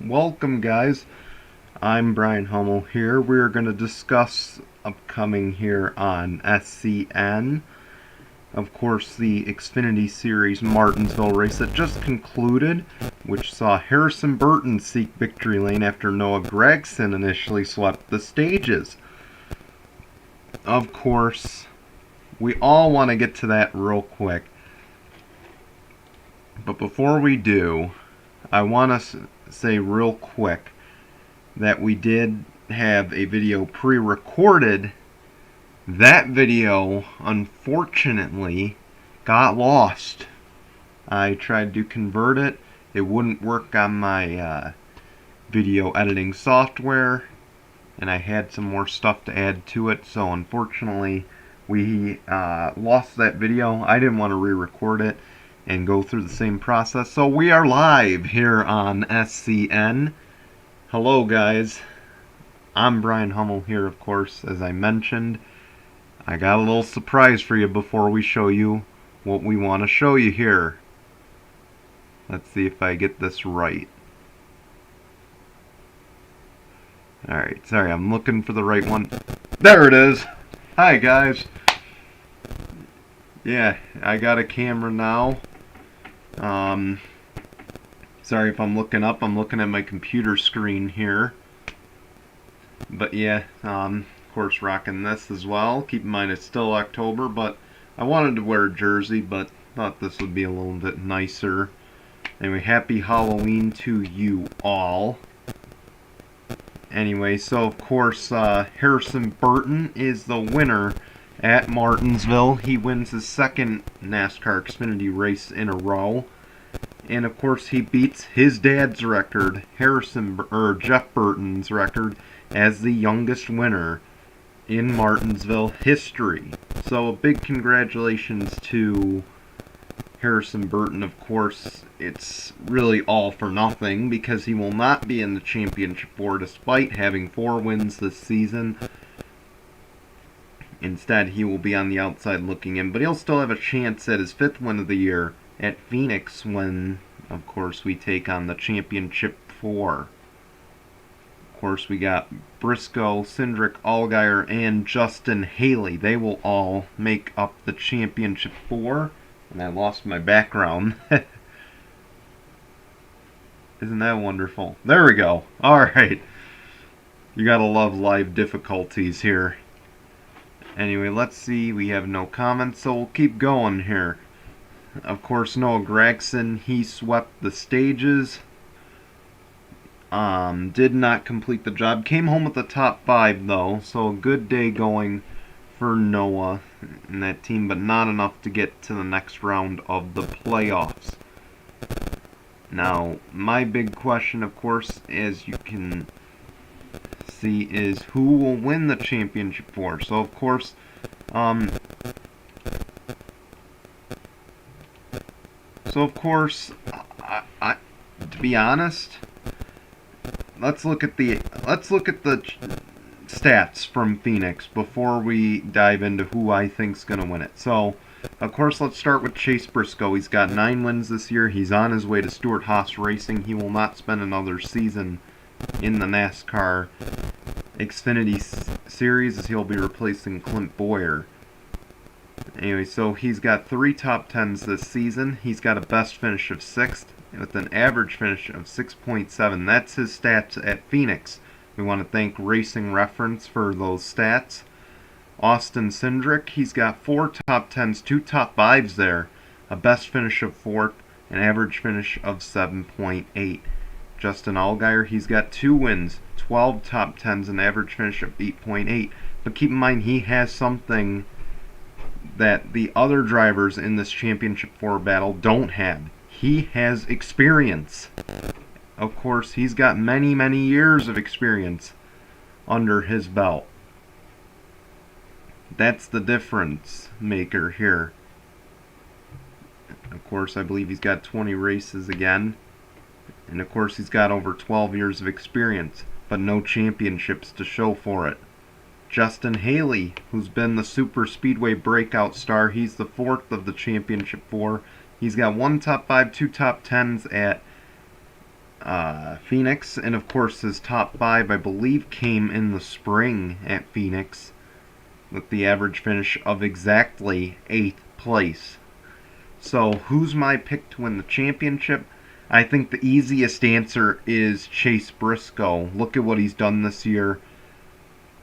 Welcome, guys. I'm Brian Hummel here. We're going to discuss upcoming here on SCN. Of course, the Xfinity Series Martinsville race that just concluded, which saw Harrison Burton seek victory lane after Noah Gragson initially swept the stages. Of course, we all want to get to that real quick. But before we do, I want to say real quick that we did have a video pre-recorded. That video, unfortunately, got lost. I tried to convert it. It wouldn't work on my video editing software, and I had some more stuff to add to it, so unfortunately we lost that video. I didn't want to re-record it and go through the same process. So we are live here on SCN. Hello, guys. I'm Brian Hummel here, of course, as I mentioned. I got a little surprise for you before we show you what we want to show you here. Let's see if I get this right. Alright, sorry, I'm looking for the right one. There it is! Hi, guys. Yeah, I got a camera now. Sorry if I'm looking up. I'm looking at my computer screen here. But yeah, of course rocking this as well. Keep in mind it's still October, but I wanted to wear a jersey, but thought this would be a little bit nicer. Anyway, happy Halloween to you all. Anyway, so of course Harrison Burton is the winner at Martinsville. He wins his second NASCAR Xfinity race in a row. And of course he beats his dad's record, Jeff Burton's record, as the youngest winner in Martinsville history. So a big congratulations to Harrison Burton. Of course, it's really all for nothing because he will not be in the championship four despite having 4 wins this season. Instead, he will be on the outside looking in, but he'll still have a chance at his 5th win of the year at Phoenix when, of course, we take on the championship 4. Of course, we got Briscoe, Cindric, Allgaier, and Justin Haley. They will all make up the championship 4. And I lost my background. Isn't that wonderful? There we go. Alright. You gotta love live difficulties here. Anyway, let's see. We have no comments, so we'll keep going here. Of course, Noah Gragson, he swept the stages. Did not complete the job. Came home with the top 5, though. So a good day going for Noah and that team, but not enough to get to the next round of the playoffs. Now, my big question, of course, as you can see, is who will win the championship 4. So, of course, to be honest, let's look at the stats from Phoenix before we dive into who I think's going to win it. So, of course, let's start with Chase Briscoe. He's got 9 wins this year. He's on his way to Stewart-Haas Racing. He will not spend another season in the NASCAR Xfinity Series as he'll be replacing Clint Boyer. Anyway, so he's got 3 top 10s this season. He's got a best finish of 6th with an average finish of 6.7. That's his stats at Phoenix. We want to thank Racing Reference for those stats. Austin Cindric, he's got 4 top 10s, 2 top 5s there, a best finish of 4th, an average finish of 7.8. Justin Allgaier, he's got 2 wins, 12 top 10s, an average finish of 8.8. But keep in mind, he has something that the other drivers in this championship 4 battle don't have. He has experience. Of course, he's got many, many years of experience under his belt. That's the difference maker here. Of course, I believe he's got 20 races again. And of course, he's got over 12 years of experience, but no championships to show for it. Justin Haley, who's been the super speedway breakout star, he's the 4th of the championship 4. He's got 1 top 5, 2 top 10s at Phoenix, and of course his top 5, I believe, came in the spring at Phoenix with the average finish of exactly 8th place. So who's my pick to win the championship? I think the easiest answer is Chase Briscoe. Look at what he's done this year.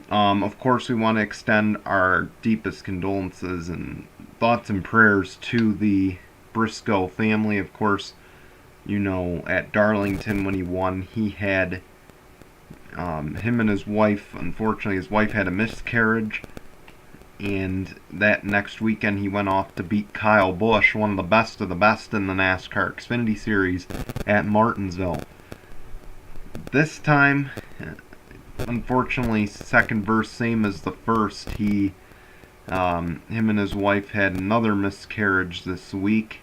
Of course, we want to extend our deepest condolences and thoughts and prayers to the Briscoe family. Of course, you know, at Darlington when he won, he had him and his wife, unfortunately, his wife had a miscarriage. And that next weekend he went off to beat Kyle Busch, one of the best in the NASCAR Xfinity Series, at Martinsville. This time, unfortunately, second verse, same as the first. Him and his wife had another miscarriage this week,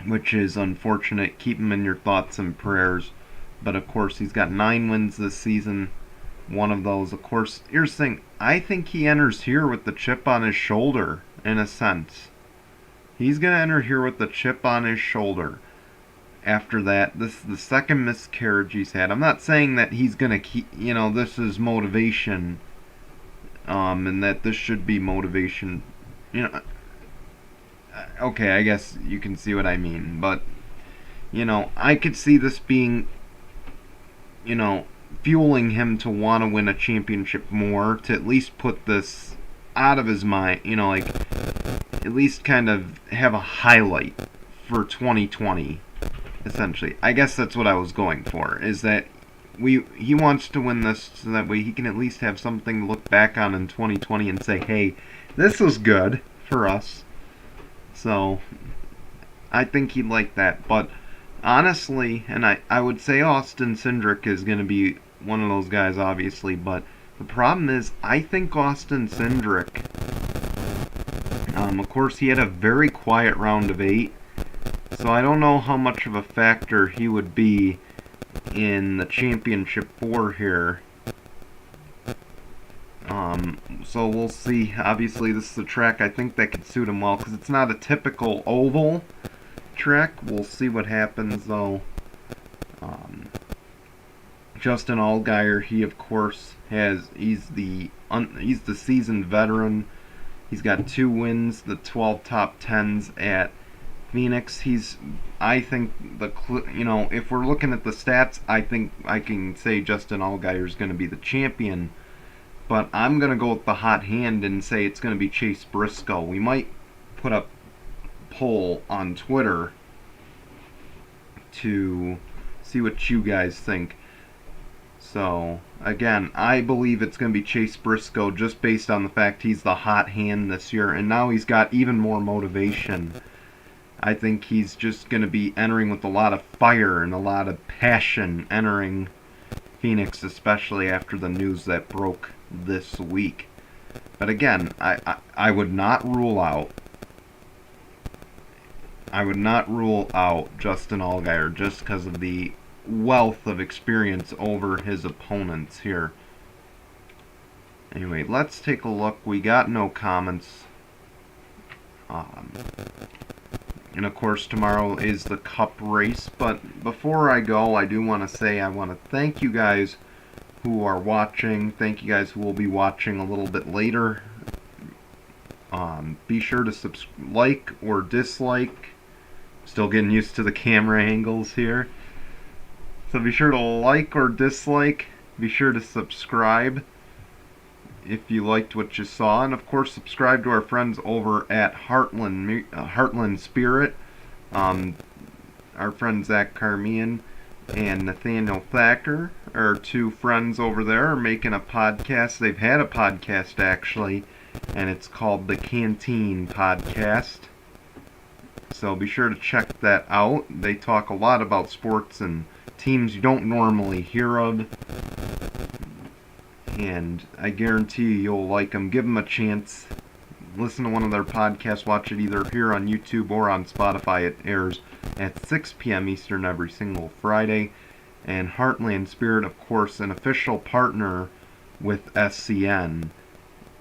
which is unfortunate. Keep him in your thoughts and prayers. But of course, he's got 9 wins this season. One of those, of course, here's the thing. I think he enters here with the chip on his shoulder, in a sense. He's going to enter here with the chip on his shoulder. After that, this is the second miscarriage he's had. I'm not saying that he's going to keep, you know, this is motivation, and that this should be motivation. You know, okay, I guess you can see what I mean. But, you know, I could see this being, you know, fueling him to want to win a championship more, to at least put this out of his mind, you know, like, at least kind of have a highlight for 2020, essentially. I guess that's what I was going for, is that he wants to win this so that way he can at least have something to look back on in 2020 and say, hey, this was good for us. So, I think he'd like that, but honestly, and I would say Austin Cindric is going to be one of those guys, obviously, but the problem is, I think Austin Cindric, of course, he had a very quiet round of 8, so I don't know how much of a factor he would be in the championship 4 here. So we'll see. Obviously, this is a track I think that could suit him well, because it's not a typical oval track. We'll see what happens, though. Justin Allgaier, he of course he's the seasoned veteran. He's got 2 wins, the 12 top 10s at Phoenix. I think you know, if we're looking at the stats, I think I can say Justin Allgaier is going to be the champion. But I'm going to go with the hot hand and say it's going to be Chase Briscoe. We might put up a poll on Twitter to see what you guys think. So, again, I believe it's going to be Chase Briscoe just based on the fact he's the hot hand this year, and now he's got even more motivation. I think he's just going to be entering with a lot of fire and a lot of passion, entering Phoenix, especially after the news that broke this week. But again, I would not rule out Justin Allgaier just because of the wealth of experience over his opponents here. Anyway, let's take a look. We got no comments. And of course, tomorrow is the Cup race. But before I go, I do want to say I want to thank you guys who are watching. Thank you guys who will be watching a little bit later. Be sure to like or dislike. Still getting used to the camera angles here. So be sure to like or dislike. Be sure to subscribe if you liked what you saw. And of course, subscribe to our friends over at Heartland Spirit. Our friend Zach Carmian and Nathaniel Thacker are 2 friends over there are making a podcast. They've had a podcast, actually, and it's called the Canteen Podcast. So be sure to check that out. They talk a lot about sports and teams you don't normally hear of, and I guarantee you'll like them. Give them a chance. Listen to one of their podcasts. Watch it either here on YouTube or on Spotify. It airs at 6 p.m. Eastern every single Friday. And Heartland Spirit, of course, an official partner with SCN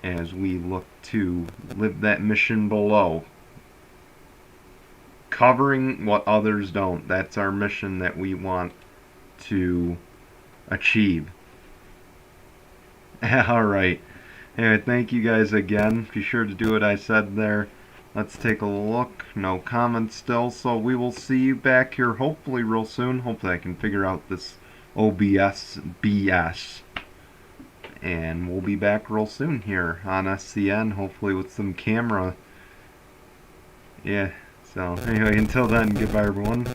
as we look to live that mission below. covering what others don't. That's our mission that we want to achieve. Alright. Anyway, thank you guys again. Be sure to do what I said there. Let's take a look. No comments still, so we will see you back here hopefully real soon. Hopefully I can figure out this OBS BS. And we'll be back real soon here on SCN, hopefully with some camera. Yeah, so anyway, until then, goodbye everyone.